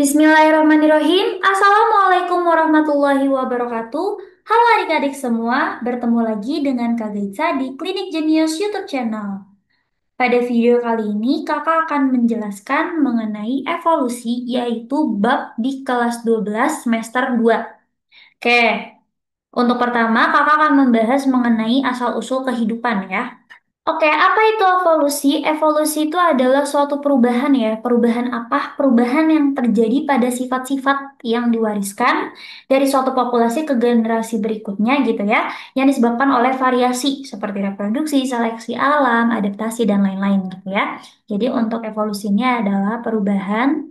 Bismillahirrahmanirrahim. Assalamualaikum warahmatullahi wabarakatuh. Halo adik-adik semua, bertemu lagi dengan Kak Gaitsa di Klinik Jenius YouTube channel. Pada video kali ini, kakak akan menjelaskan mengenai evolusi, yaitu bab di kelas 12 semester 2. Oke, untuk pertama, kakak akan membahas mengenai asal-usul kehidupan ya. Oke, apa itu evolusi? Evolusi itu adalah suatu perubahan ya. Perubahan apa? Perubahan yang terjadi pada sifat-sifat yang diwariskan dari suatu populasi ke generasi berikutnya gitu ya. Yang disebabkan oleh variasi seperti reproduksi, seleksi alam, adaptasi, dan lain-lain gitu ya. Jadi untuk evolusi ini adalah perubahan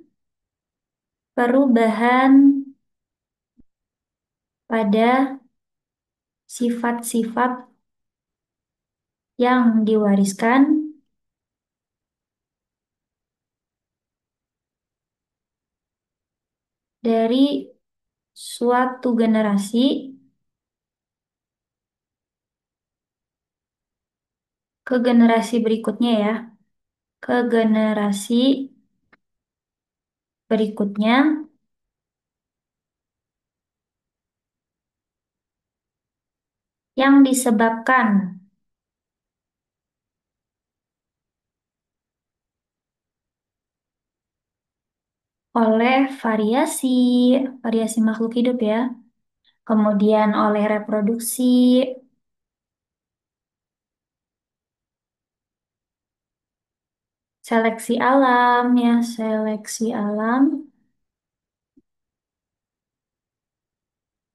pada sifat-sifat yang diwariskan dari suatu generasi ke generasi berikutnya ya, ke generasi berikutnya yang disebabkan oleh variasi makhluk hidup ya, kemudian oleh reproduksi, seleksi alam ya, seleksi alam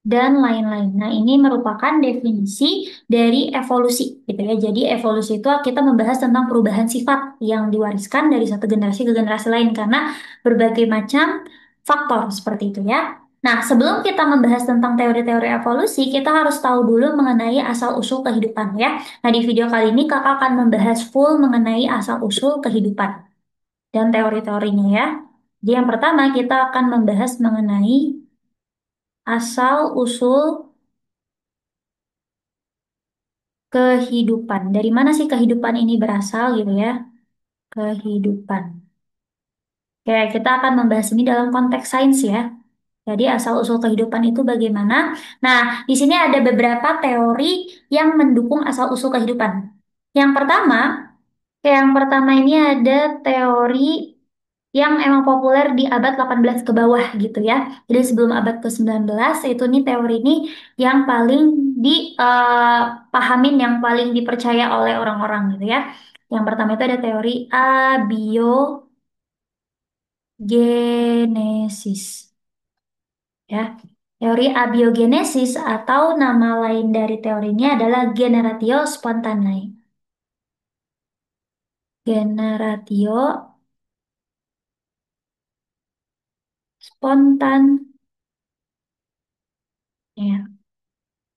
dan lain-lain. Nah, ini merupakan definisi dari evolusi, gitu ya. Jadi, evolusi itu kita membahas tentang perubahan sifat yang diwariskan dari satu generasi ke generasi lain karena berbagai macam faktor seperti itu ya. Nah, sebelum kita membahas tentang teori-teori evolusi, kita harus tahu dulu mengenai asal-usul kehidupan ya. Nah, di video kali ini kakak akan membahas full mengenai asal-usul kehidupan dan teori-teorinya ya. Jadi, yang pertama kita akan membahas mengenai asal-usul kehidupan. Dari mana sih kehidupan ini berasal gitu ya? Kehidupan. Oke, kita akan membahas ini dalam konteks sains ya. Jadi asal-usul kehidupan itu bagaimana? Nah, di sini ada beberapa teori yang mendukung asal-usul kehidupan. Yang pertama, yang pertama ini ada teori yang emang populer di abad 18 ke bawah gitu ya. Jadi sebelum abad ke-19 itu nih teori ini yang paling dipahamin, yang paling dipercaya oleh orang-orang gitu ya. Yang pertama itu ada teori abiogenesis ya. Teori abiogenesis atau nama lain dari teori ini adalah generatio spontanei. Generatio spontan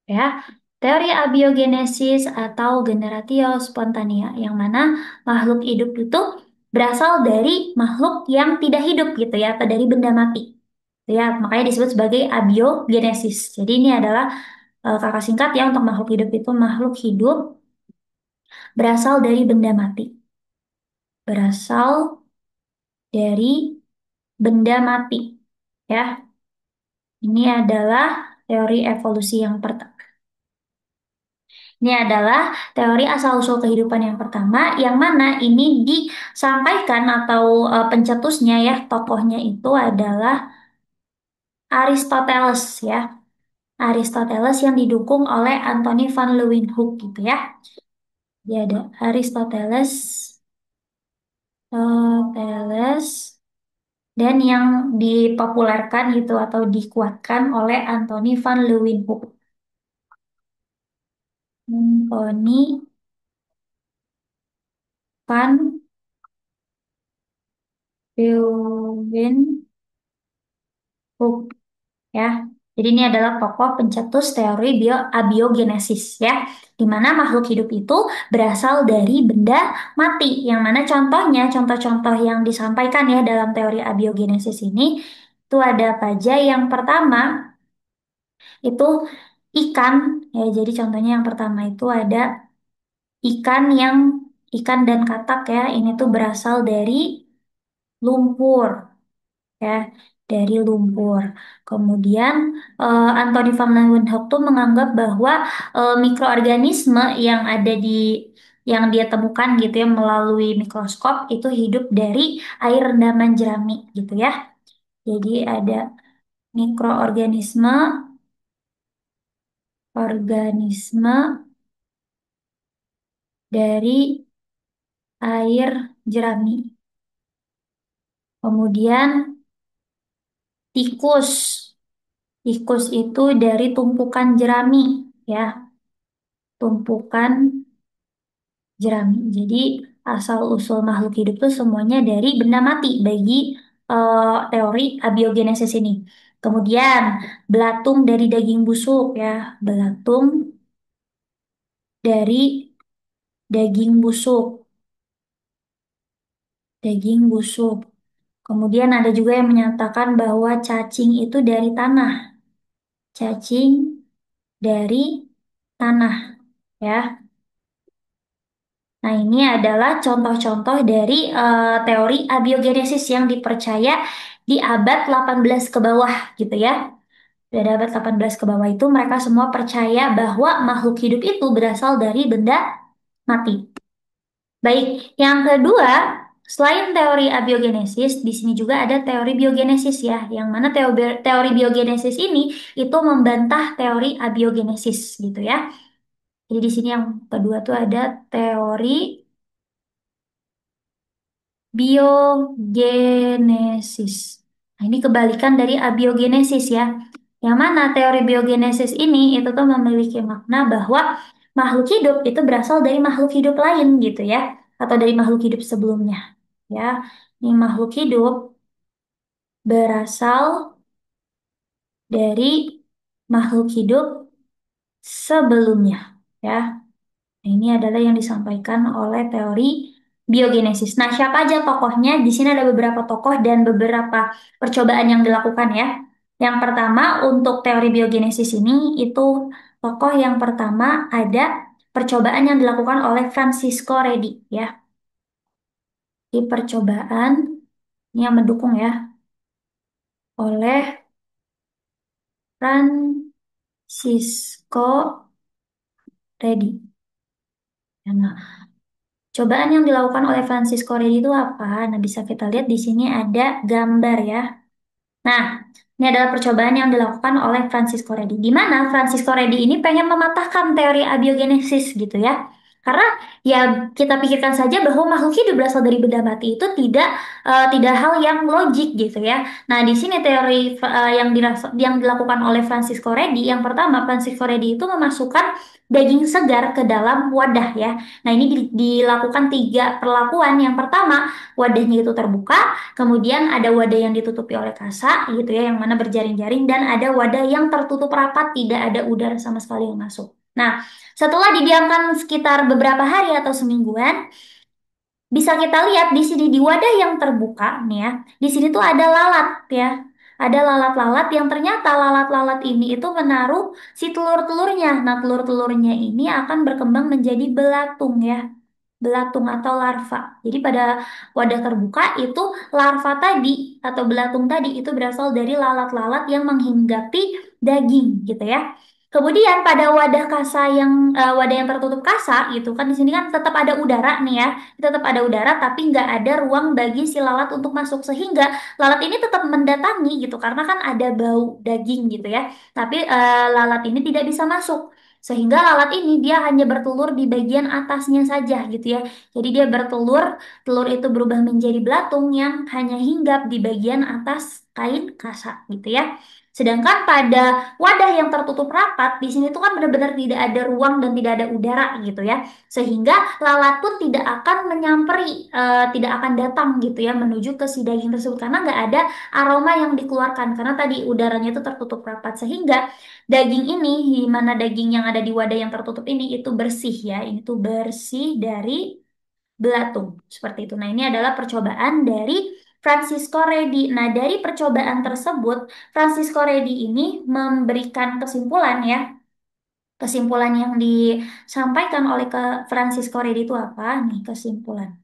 ya. Teori abiogenesis atau generatio spontanea yang mana makhluk hidup itu berasal dari makhluk yang tidak hidup gitu ya atau dari benda mati. Ya, makanya disebut sebagai abiogenesis. Jadi ini adalah kata singkat ya untuk makhluk hidup itu makhluk hidup berasal dari benda mati. Berasal dari benda mati. Ya, ini adalah teori evolusi yang pertama. Ini adalah teori asal-usul kehidupan yang pertama, yang mana ini disampaikan atau pencetusnya ya, tokohnya itu adalah Aristoteles ya. Aristoteles yang didukung oleh Anthony van Leeuwenhoek gitu ya. Dia ada Aristoteles, dan yang dipopulerkan gitu atau dikuatkan oleh Anthony van Leeuwenhoek. Anthony van Leeuwenhoek ya. Jadi ini adalah tokoh pencetus teori abiogenesis ya, di mana makhluk hidup itu berasal dari benda mati. Yang mana contohnya, contoh-contoh yang disampaikan ya dalam teori abiogenesis ini, itu ada apa aja? Yang pertama itu ikan ya. Jadi contohnya yang pertama itu ada ikan yang ikan dan katak ya. Ini tuh berasal dari lumpur ya. dari lumpur. Kemudian Anthony van Leeuwenhoek tuh menganggap bahwa mikroorganisme yang ada di yang dia temukan gitu ya melalui mikroskop itu hidup dari air rendaman jerami gitu ya. Jadi ada mikroorganisme organisme dari air jerami. Kemudian tikus. Tikus itu dari tumpukan jerami ya, tumpukan jerami. Jadi asal-usul makhluk hidup itu semuanya dari benda mati bagi teori abiogenesis ini. Kemudian belatung dari daging busuk ya, belatung dari daging busuk, daging busuk. Kemudian ada juga yang menyatakan bahwa cacing itu dari tanah, cacing dari tanah ya. Nah, ini adalah contoh-contoh dari teori abiogenesis yang dipercaya di abad 18 ke bawah gitu ya. Dari abad 18 ke bawah itu mereka semua percaya bahwa makhluk hidup itu berasal dari benda mati. Baik, yang kedua, selain teori abiogenesis, di sini juga ada teori biogenesis ya, yang mana teori biogenesis ini itu membantah teori abiogenesis gitu ya. Jadi di sini yang kedua tuh ada teori biogenesis. Nah, ini kebalikan dari abiogenesis ya. Yang mana teori biogenesis ini itu tuh memiliki makna bahwa makhluk hidup itu berasal dari makhluk hidup lain gitu ya, atau dari makhluk hidup sebelumnya. Ya, ini makhluk hidup berasal dari makhluk hidup sebelumnya. Ya, nah, ini adalah yang disampaikan oleh teori biogenesis. Nah, siapa aja tokohnya? Di sini ada beberapa tokoh dan beberapa percobaan yang dilakukan ya. Yang pertama, untuk teori biogenesis ini, itu tokoh yang pertama ada percobaan yang dilakukan oleh Francisco Redi ya. Di percobaan ini yang mendukung ya oleh Francisco Redi. Nah, cobaan yang dilakukan oleh Francisco Redi itu apa? Nah, bisa kita lihat di sini ada gambar ya. Nah, ini adalah percobaan yang dilakukan oleh Francisco Redi. Di mana Francisco Redi ini pengen mematahkan teori abiogenesis gitu ya. Karena ya kita pikirkan saja bahwa makhluk hidup berasal dari benda mati itu tidak hal yang logik gitu ya. Nah, di sini teori yang dilakukan oleh Francisco Redi, yang pertama Francisco Redi itu memasukkan daging segar ke dalam wadah ya. Nah, ini dilakukan tiga perlakuan. Yang pertama, wadahnya itu terbuka. Kemudian ada wadah yang ditutupi oleh kasa gitu ya, yang mana berjaring-jaring dan ada wadah yang tertutup rapat, tidak ada udara sama sekali yang masuk. Nah, setelah didiamkan sekitar beberapa hari atau semingguan, bisa kita lihat di sini di wadah yang terbuka nih ya, di sini tuh ada lalat ya. Ada lalat-lalat yang ternyata lalat-lalat ini itu menaruh si telur-telurnya. Nah, telur-telurnya ini akan berkembang menjadi belatung ya, belatung atau larva. Jadi pada wadah terbuka itu larva tadi atau belatung tadi itu berasal dari lalat-lalat yang menghinggapi daging gitu ya. Kemudian pada wadah kasa wadah yang tertutup kasa gitu kan di sini kan tetap ada udara nih ya, tetap ada udara tapi nggak ada ruang bagi si lalat untuk masuk sehingga lalat ini tetap mendatangi gitu karena kan ada bau daging gitu ya. Tapi lalat ini tidak bisa masuk. Sehingga lalat ini dia hanya bertelur di bagian atasnya saja gitu ya. Jadi dia bertelur, telur itu berubah menjadi belatung yang hanya hinggap di bagian atas kain kasa gitu ya. Sedangkan pada wadah yang tertutup rapat, di sini tuh kan benar-benar tidak ada ruang dan tidak ada udara gitu ya. Sehingga lalat pun tidak akan menyamperi, tidak akan datang gitu ya menuju ke si daging tersebut karena nggak ada aroma yang dikeluarkan karena tadi udaranya itu tertutup rapat sehingga daging ini, di mana daging yang ada di wadah yang tertutup ini itu bersih ya, ini tuh bersih dari belatung seperti itu. Nah, ini adalah percobaan dari Francisco Redi. Nah, dari percobaan tersebut, Francisco Redi ini memberikan kesimpulan ya. Kesimpulan yang disampaikan oleh ke Francisco Redi itu apa? Nih, kesimpulan.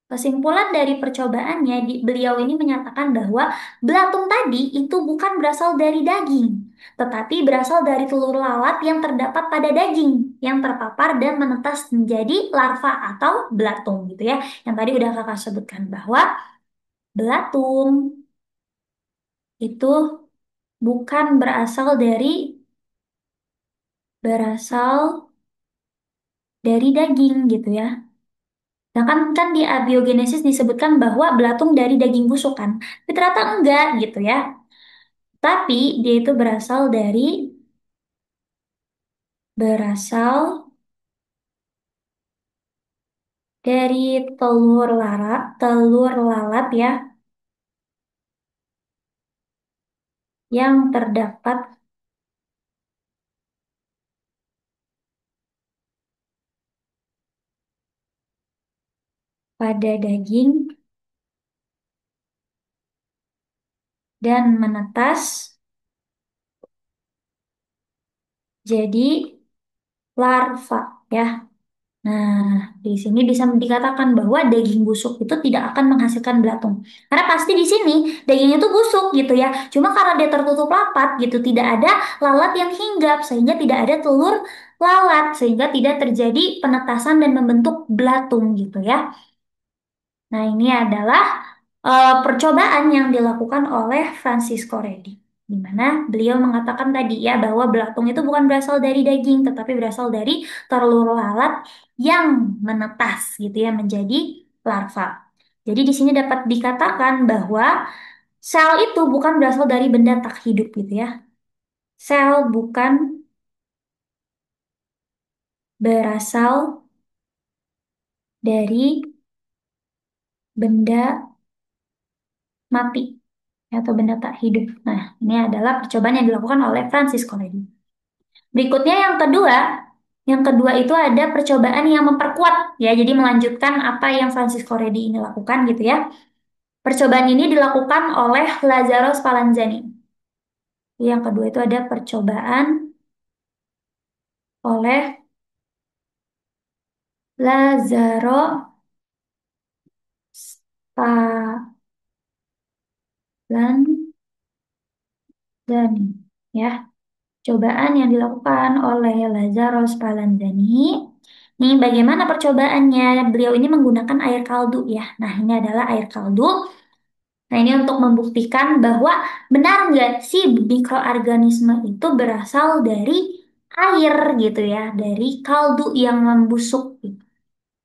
Kesimpulan dari percobaannya, beliau ini menyatakan bahwa belatung tadi itu bukan berasal dari daging, tetapi berasal dari telur lalat yang terdapat pada daging, yang terpapar dan menetas menjadi larva atau belatung gitu ya. Yang tadi udah kakak sebutkan bahwa belatung itu bukan berasal dari daging gitu ya. Nah kan di abiogenesis disebutkan bahwa belatung dari daging busuk kan. Tapi ternyata enggak gitu ya. Tapi dia itu berasal dari telur lalat ya yang terdapat pada daging dan menetas jadi larva ya. Nah, di sini bisa dikatakan bahwa daging busuk itu tidak akan menghasilkan belatung. Karena pasti di sini dagingnya itu busuk gitu ya. Cuma karena dia tertutup rapat gitu, tidak ada lalat yang hinggap sehingga tidak ada telur lalat sehingga tidak terjadi penetasan dan membentuk belatung gitu ya. Nah, ini adalah percobaan yang dilakukan oleh Francisco Redi, di mana beliau mengatakan tadi ya bahwa belatung itu bukan berasal dari daging, tetapi berasal dari telur lalat yang menetas gitu ya menjadi larva. Jadi di sini dapat dikatakan bahwa sel itu bukan berasal dari benda tak hidup gitu ya. Sel bukan berasal dari benda mati atau benda tak hidup. Nah, ini adalah percobaan yang dilakukan oleh Francisco Redi. Berikutnya yang kedua itu ada percobaan yang memperkuat ya, jadi melanjutkan apa yang Francisco Redi ini lakukan gitu ya. Percobaan ini dilakukan oleh Lazzaro Spallanzani. Yang kedua itu ada percobaan oleh Lazzaro Spallanzani ya. Cobaan yang dilakukan oleh Lazzaro Spallanzani. Nih, bagaimana percobaannya? Beliau ini menggunakan air kaldu ya. Nah, ini adalah air kaldu. Nah, ini untuk membuktikan bahwa benar nggak sih mikroorganisme itu berasal dari air gitu ya, dari kaldu yang membusuk.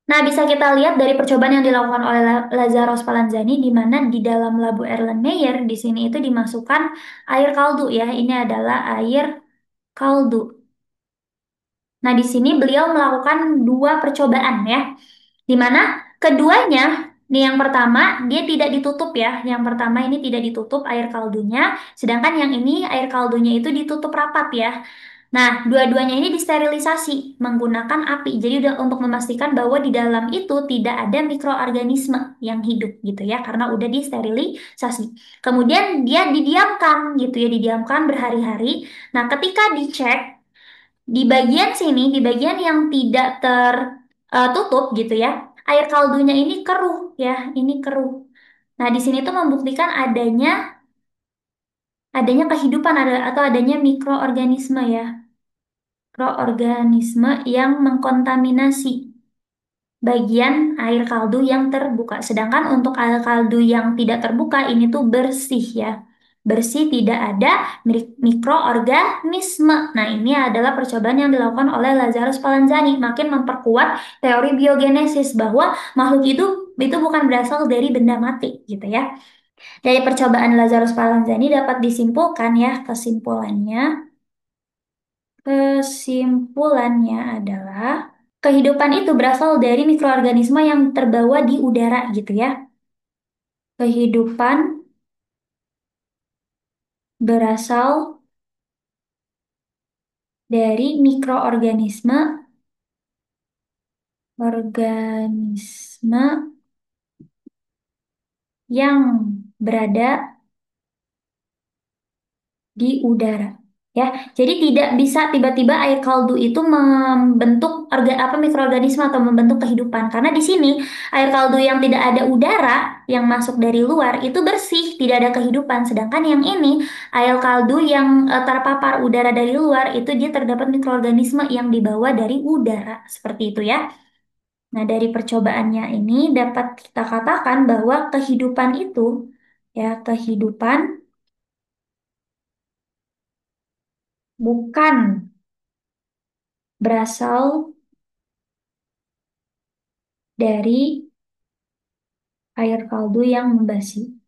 Nah, bisa kita lihat dari percobaan yang dilakukan oleh Lazzaro Spallanzani di mana di dalam labu Erlenmeyer di sini itu dimasukkan air kaldu ya. Ini adalah air kaldu. Nah, di sini beliau melakukan dua percobaan ya. Di mana keduanya, nih yang pertama dia tidak ditutup ya. Yang pertama ini tidak ditutup air kaldunya, sedangkan yang ini air kaldunya itu ditutup rapat ya. Nah, dua-duanya ini disterilisasi menggunakan api. Jadi udah untuk memastikan bahwa di dalam itu tidak ada mikroorganisme yang hidup gitu ya, karena udah disterilisasi. Kemudian dia didiamkan gitu ya, didiamkan berhari-hari. Nah, ketika dicek di bagian sini, di bagian yang tidak tertutup gitu ya, air kaldunya ini keruh ya, ini keruh. Nah, di sini tuh membuktikan adanya kehidupan ada atau adanya mikroorganisme ya, mikroorganisme yang mengkontaminasi bagian air kaldu yang terbuka. Sedangkan untuk air kaldu yang tidak terbuka ini tuh bersih ya. Bersih, tidak ada mikroorganisme. Nah, ini adalah percobaan yang dilakukan oleh Lazarus Spallanzani, makin memperkuat teori biogenesis bahwa makhluk itu bukan berasal dari benda mati gitu ya. Dari percobaan Lazarus Spallanzani dapat disimpulkan ya, kesimpulannya adalah kehidupan itu berasal dari mikroorganisme yang terbawa di udara gitu ya. Kehidupan berasal dari organisme yang berada di udara. Ya, jadi tidak bisa tiba-tiba air kaldu itu membentuk apa mikroorganisme atau membentuk kehidupan. Karena di sini air kaldu yang tidak ada udara yang masuk dari luar itu bersih, tidak ada kehidupan. Sedangkan yang ini air kaldu yang terpapar udara dari luar itu dia terdapat mikroorganisme yang dibawa dari udara. Seperti itu ya. Nah, dari percobaannya ini dapat kita katakan bahwa kehidupan itu ya, kehidupan bukan berasal dari air kaldu yang membasi.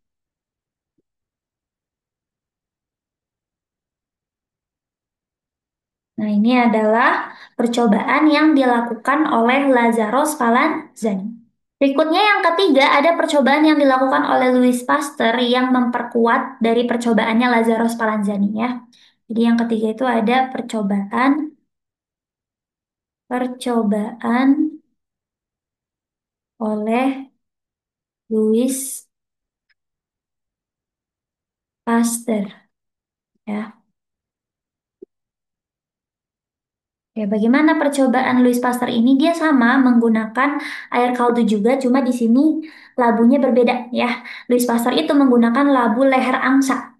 Nah, ini adalah percobaan yang dilakukan oleh Lazaro Spallanzani. Berikutnya yang ketiga ada percobaan yang dilakukan oleh Louis Pasteur yang memperkuat dari percobaannya Lazaro Spallanzani ya. Jadi yang ketiga itu ada percobaan oleh Louis Pasteur ya. Ya, bagaimana percobaan Louis Pasteur ini? Dia sama menggunakan air kaldu juga, cuma di sini labunya berbeda ya. Louis Pasteur itu menggunakan labu leher angsa,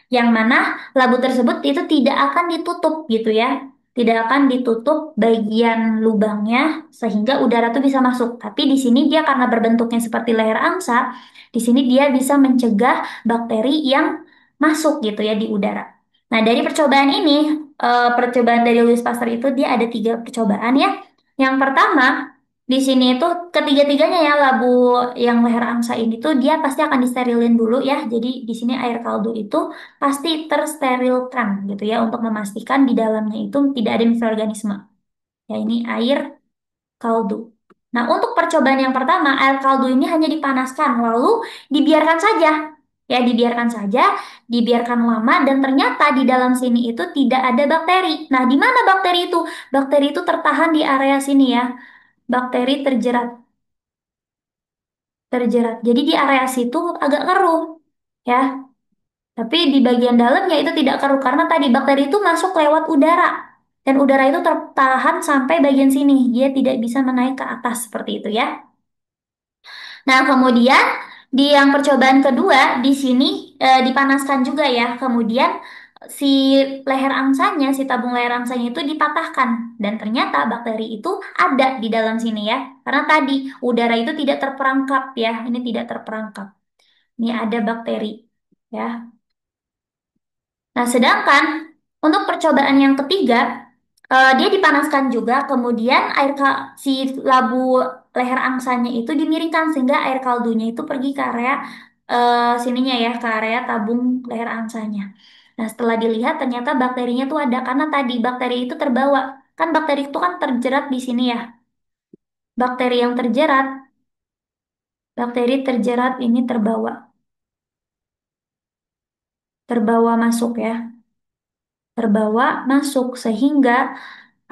yang mana labu tersebut itu tidak akan ditutup gitu ya. Tidak akan ditutup bagian lubangnya sehingga udara tuh bisa masuk. Tapi di sini dia karena berbentuknya seperti leher angsa, di sini dia bisa mencegah bakteri yang masuk gitu ya di udara. Nah, dari percobaan ini, percobaan dari Louis Pasteur itu dia ada tiga percobaan ya. Yang pertama, di sini itu ketiga-tiganya ya labu yang leher angsa ini tuh dia pasti akan disterilin dulu ya. Jadi di sini air kaldu itu pasti tersterilkan gitu ya untuk memastikan di dalamnya itu tidak ada mikroorganisme. Ya ini air kaldu. Nah, untuk percobaan yang pertama, air kaldu ini hanya dipanaskan lalu dibiarkan saja. Ya, dibiarkan saja, dibiarkan lama dan ternyata di dalam sini itu tidak ada bakteri. Nah, di mana bakteri itu? Bakteri itu tertahan di area sini ya. Bakteri terjerat, terjerat. Jadi di area situ agak keruh. Ya, tapi di bagian dalamnya itu tidak keruh karena tadi bakteri itu masuk lewat udara. Dan udara itu tertahan sampai bagian sini. Dia tidak bisa menaik ke atas seperti itu ya. Nah, kemudian di yang percobaan kedua di sini dipanaskan juga ya. Kemudian si leher angsanya, si tabung leher angsanya itu dipatahkan dan ternyata bakteri itu ada di dalam sini ya. Karena tadi udara itu tidak terperangkap ya. Ini tidak terperangkap. Ini ada bakteri ya. Nah, sedangkan untuk percobaan yang ketiga, dia dipanaskan juga, kemudian si labu leher angsanya itu dimiringkan sehingga air kaldunya itu pergi ke area sininya ya, ke area tabung leher angsanya. Nah, setelah dilihat ternyata bakterinya tuh ada karena tadi bakteri itu terbawa. Kan bakteri itu kan terjerat di sini ya. Bakteri yang terjerat, bakteri terjerat ini terbawa masuk ya. Terbawa masuk sehingga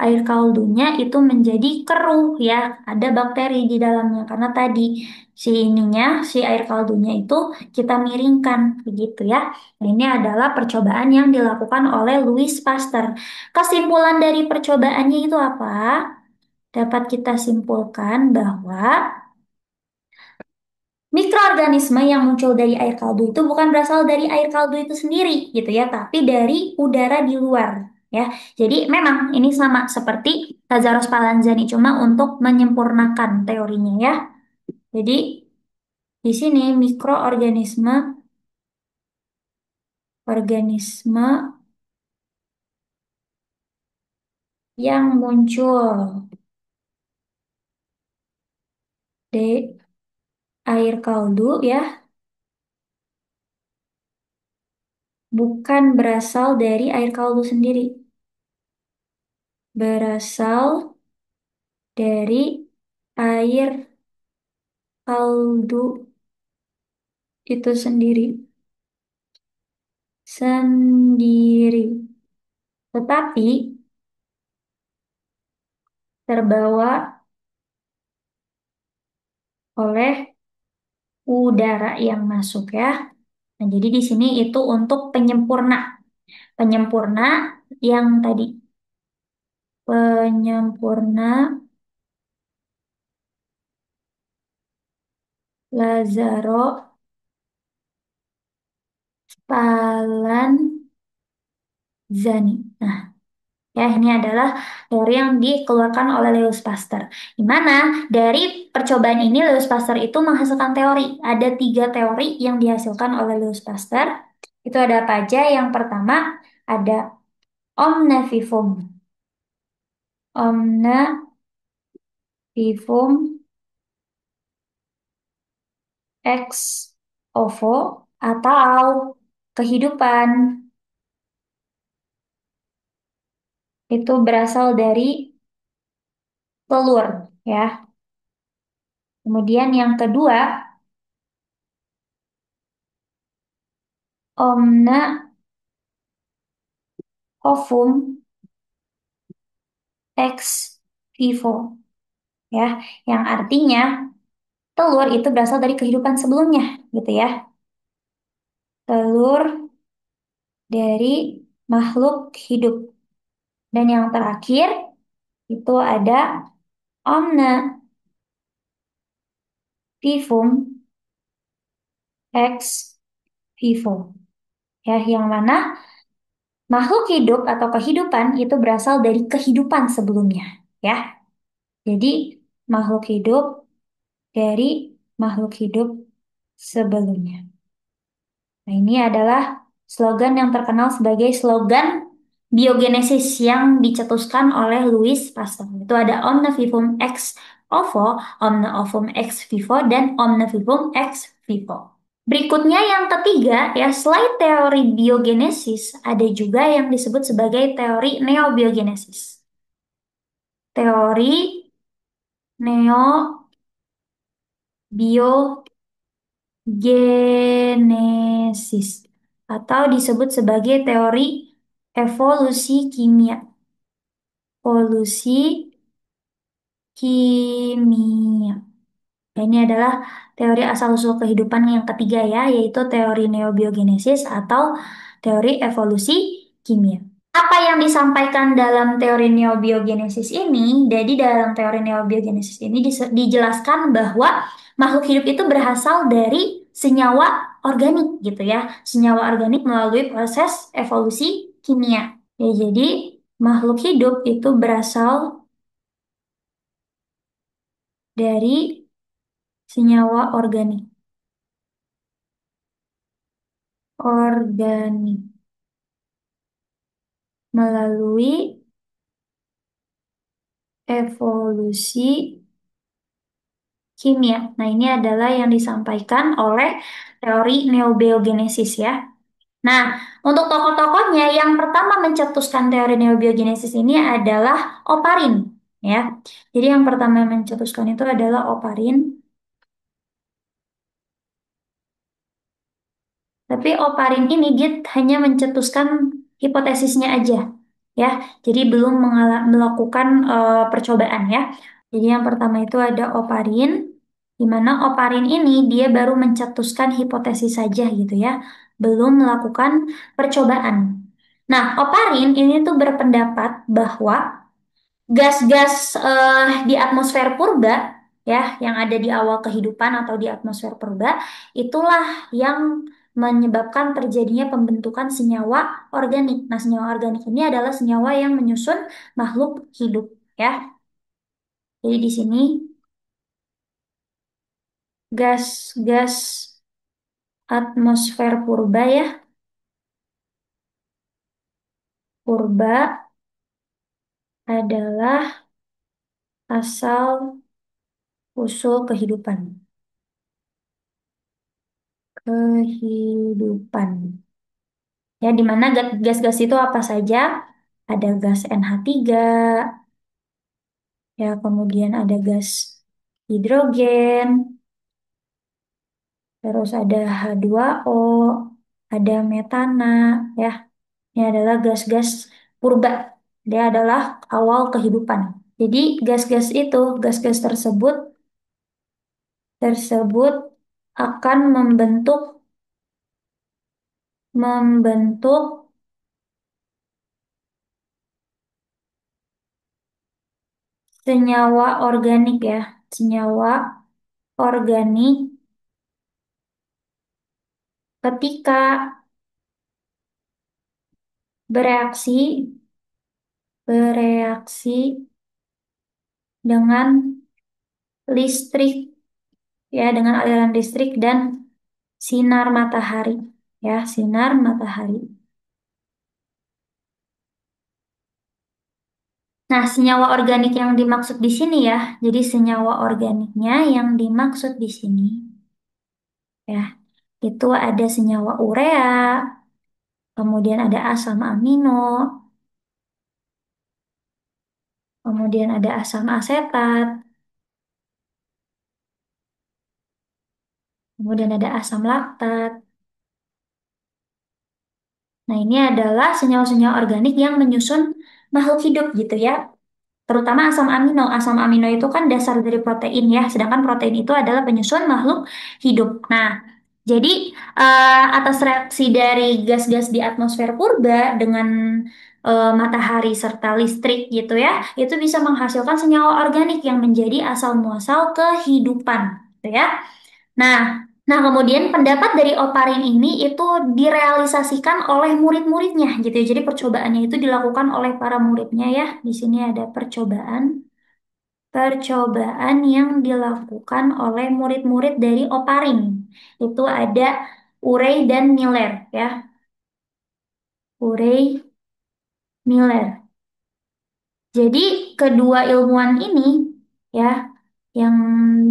air kaldunya itu menjadi keruh ya, ada bakteri di dalamnya karena tadi si air kaldunya itu kita miringkan begitu ya. Nah, ini adalah percobaan yang dilakukan oleh Louis Pasteur. Kesimpulan dari percobaannya itu apa? Dapat kita simpulkan bahwa mikroorganisme yang muncul dari air kaldu itu bukan berasal dari air kaldu itu sendiri gitu ya, tapi dari udara di luar ya. Jadi memang ini sama seperti Lazarus Spallanzani cuma untuk menyempurnakan teorinya ya. Jadi di sini organisme yang muncul di air kaldu ya bukan berasal dari air kaldu sendiri, berasal dari air kaldu itu sendiri, tetapi terbawa oleh udara yang masuk ya. Nah, jadi di sini itu untuk penyempurna. Penyempurna yang tadi, penyempurna Lazaro Spallanzani. Nah, ya, ini adalah teori yang dikeluarkan oleh Louis Pasteur. Di mana dari percobaan ini Louis Pasteur itu menghasilkan teori. Ada tiga teori yang dihasilkan oleh Louis Pasteur. Itu ada apa aja? Yang pertama ada omnivivum. Omnivivum ex ovo atau kehidupan itu berasal dari telur, ya. Kemudian yang kedua, omna ovum ex vivo, ya, yang artinya telur itu berasal dari kehidupan sebelumnya, gitu ya. Telur dari makhluk hidup. Dan yang terakhir itu ada omna vivum ex vivo, ya, yang mana makhluk hidup atau kehidupan itu berasal dari kehidupan sebelumnya, ya. Jadi makhluk hidup dari makhluk hidup sebelumnya. Nah, ini adalah slogan yang terkenal sebagai slogan biogenesis yang dicetuskan oleh Louis Pasteur. Itu ada omne vivum ex ovo, omne ovum ex vivo, dan omne vivum ex vivo. Berikutnya yang ketiga, ya, selain teori biogenesis, ada juga yang disebut sebagai teori neobiogenesis. Teori neobiogenesis atau disebut sebagai teori evolusi kimia. Evolusi kimia. Nah, ini adalah teori asal-usul kehidupan yang ketiga, ya, yaitu teori neobiogenesis atau teori evolusi kimia. Apa yang disampaikan dalam teori neobiogenesis ini? Jadi dalam teori neobiogenesis ini dijelaskan bahwa makhluk hidup itu berasal dari senyawa organik, gitu ya. Senyawa organik melalui proses evolusi kimia. Ya, jadi makhluk hidup itu berasal dari senyawa organik. Organik melalui evolusi kimia. Nah, ini adalah yang disampaikan oleh teori neobiogenesis, ya. Nah, untuk tokoh-tokohnya yang pertama mencetuskan teori neobiogenesis ini adalah Oparin, ya. Jadi yang pertama mencetuskan itu adalah Oparin. Tapi Oparin ini dia hanya mencetuskan hipotesisnya aja, ya. Jadi belum melakukan percobaan, ya. Jadi yang pertama itu ada Oparin, di mana Oparin ini dia baru mencetuskan hipotesis saja, gitu ya, belum melakukan percobaan. Nah, Oparin ini tuh berpendapat bahwa gas-gas di atmosfer purba, ya, yang ada di awal kehidupan atau di atmosfer purba, itulah yang menyebabkan terjadinya pembentukan senyawa organik. Nah, senyawa organik ini adalah senyawa yang menyusun makhluk hidup, ya. Jadi di sini gas-gas atmosfer purba, ya, purba adalah asal usul kehidupan. Kehidupan. Ya, di mana gas-gas itu apa saja? Ada gas NH3, ya, kemudian ada gas hidrogen, terus ada H2O, ada metana, ya. Ini adalah gas-gas purba. Dia adalah awal kehidupan. Jadi gas-gas tersebut akan membentuk membentuk senyawa organik ya, senyawa organik ketika bereaksi bereaksi dengan listrik ya, dengan aliran listrik dan sinar matahari ya, sinar matahari. Nah, senyawa organik yang dimaksud di sini ya, jadi senyawa organiknya yang dimaksud di sini ya, itu ada senyawa urea, kemudian ada asam amino, kemudian ada asam asetat, kemudian ada asam laktat. Nah, ini adalah senyawa-senyawa organik yang menyusun makhluk hidup gitu ya. Terutama asam amino. Asam amino itu kan dasar dari protein ya, sedangkan protein itu adalah penyusun makhluk hidup. Nah, jadi atas reaksi dari gas-gas di atmosfer purba dengan matahari serta listrik gitu ya, itu bisa menghasilkan senyawa organik yang menjadi asal muasal kehidupan, gitu ya. Nah, kemudian pendapat dari Oparin ini itu direalisasikan oleh murid-muridnya gitu ya. Jadi percobaannya itu dilakukan oleh para muridnya ya. Di sini ada percobaan yang dilakukan oleh murid-murid dari Oparin. Itu ada Urey dan Miller ya. Urey, Miller. Jadi kedua ilmuwan ini ya, yang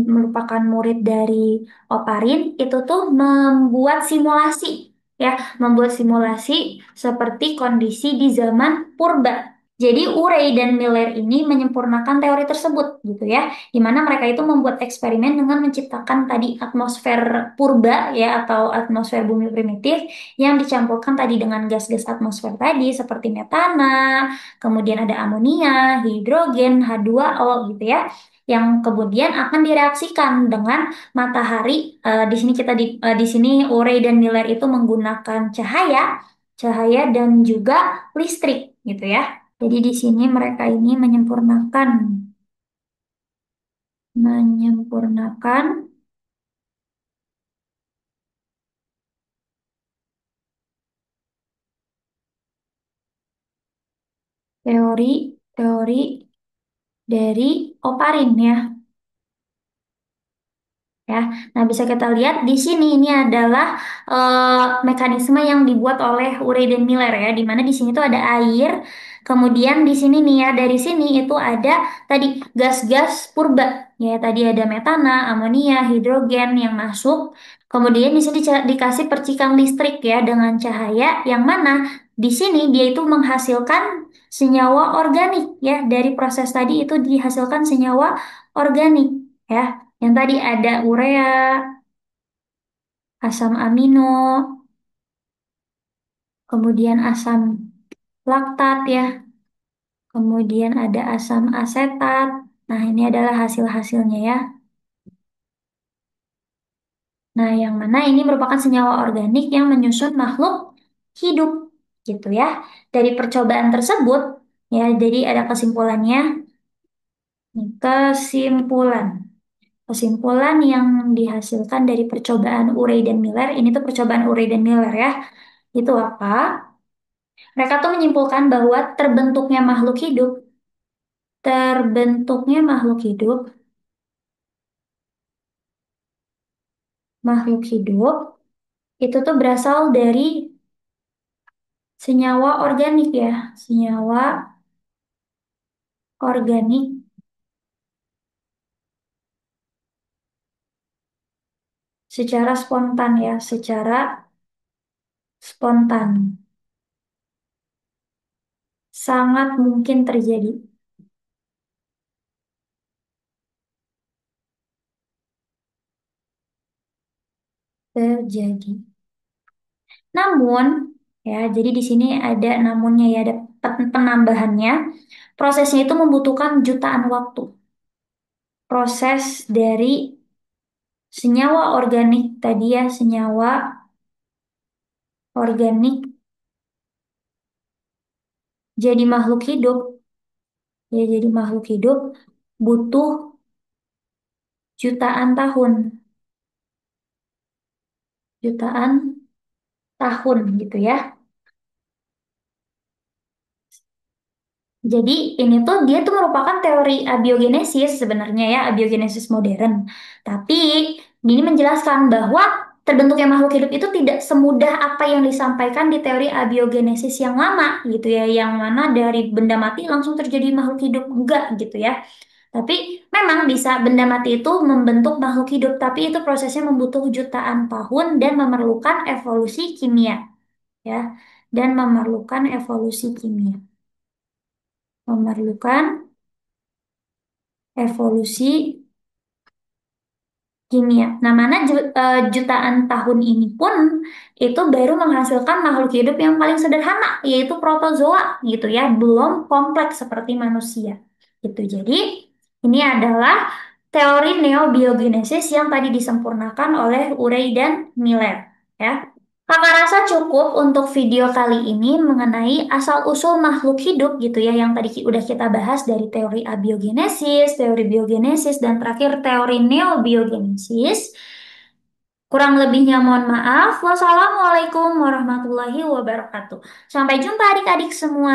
merupakan murid dari Oparin itu tuh membuat simulasi ya, membuat simulasi seperti kondisi di zaman purba. Jadi Urey dan Miller ini menyempurnakan teori tersebut gitu ya, di mana mereka itu membuat eksperimen dengan menciptakan tadi atmosfer purba ya, atau atmosfer bumi primitif yang dicampurkan tadi dengan gas-gas atmosfer tadi seperti metana, kemudian ada amonia, hidrogen, H2O gitu ya, yang kemudian akan direaksikan dengan matahari. Di sini di sini Urey dan Miller itu menggunakan cahaya dan juga listrik gitu ya. Jadi di sini mereka ini menyempurnakan teori-teori dari Oparin ya. Ya, nah bisa kita lihat di sini ini adalah mekanisme yang dibuat oleh Urey dan Miller ya, di mana di sini tuh ada air, kemudian di sini nih ya, dari sini itu ada tadi gas-gas purba ya, tadi ada metana, amonia, hidrogen yang masuk, kemudian di sini dikasih percikan listrik ya dengan cahaya, yang mana di sini dia itu menghasilkan senyawa organik ya, dari proses tadi itu dihasilkan senyawa organik ya. Yang tadi ada urea, asam amino, kemudian asam laktat ya, kemudian ada asam asetat. Nah, ini adalah hasil-hasilnya ya. Nah, yang mana ini merupakan senyawa organik yang menyusun makhluk hidup gitu ya. Dari percobaan tersebut ya, jadi ada kesimpulannya. Nih, kesimpulan. Kesimpulan yang dihasilkan dari percobaan Urey dan Miller, ini tuh percobaan Urey dan Miller ya. Itu apa? Mereka tuh menyimpulkan bahwa terbentuknya makhluk hidup itu tuh berasal dari senyawa organik ya, senyawa organik secara spontan ya, secara spontan, sangat mungkin terjadi. Namun ya, jadi di sini ada namunnya ya, ada penambahannya. Prosesnya itu membutuhkan jutaan waktu. Proses dari senyawa organik tadi ya, senyawa organik jadi makhluk hidup, ya jadi makhluk hidup butuh jutaan tahun, jutaan tahun gitu ya. Jadi ini tuh dia tuh merupakan teori abiogenesis sebenarnya ya, abiogenesis modern. Tapi ini menjelaskan bahwa terbentuknya makhluk hidup itu tidak semudah apa yang disampaikan di teori abiogenesis yang lama gitu ya, yang mana dari benda mati langsung terjadi makhluk hidup enggak gitu ya. Tapi memang bisa benda mati itu membentuk makhluk hidup, tapi itu prosesnya membutuh jutaan tahun dan memerlukan evolusi kimia ya, dan memerlukan evolusi kimia. Memerlukan evolusi kimia. Nah, mana jutaan tahun ini pun itu baru menghasilkan makhluk hidup yang paling sederhana, yaitu protozoa gitu ya, belum kompleks seperti manusia. Gitu. Jadi, ini adalah teori neobiogenesis yang tadi disempurnakan oleh Urey dan Miller. Ya. Kakak rasa cukup untuk video kali ini mengenai asal-usul makhluk hidup gitu ya, yang tadi udah kita bahas dari teori abiogenesis, teori biogenesis, dan terakhir teori neobiogenesis. Kurang lebihnya mohon maaf. Wassalamualaikum warahmatullahi wabarakatuh. Sampai jumpa adik-adik semua.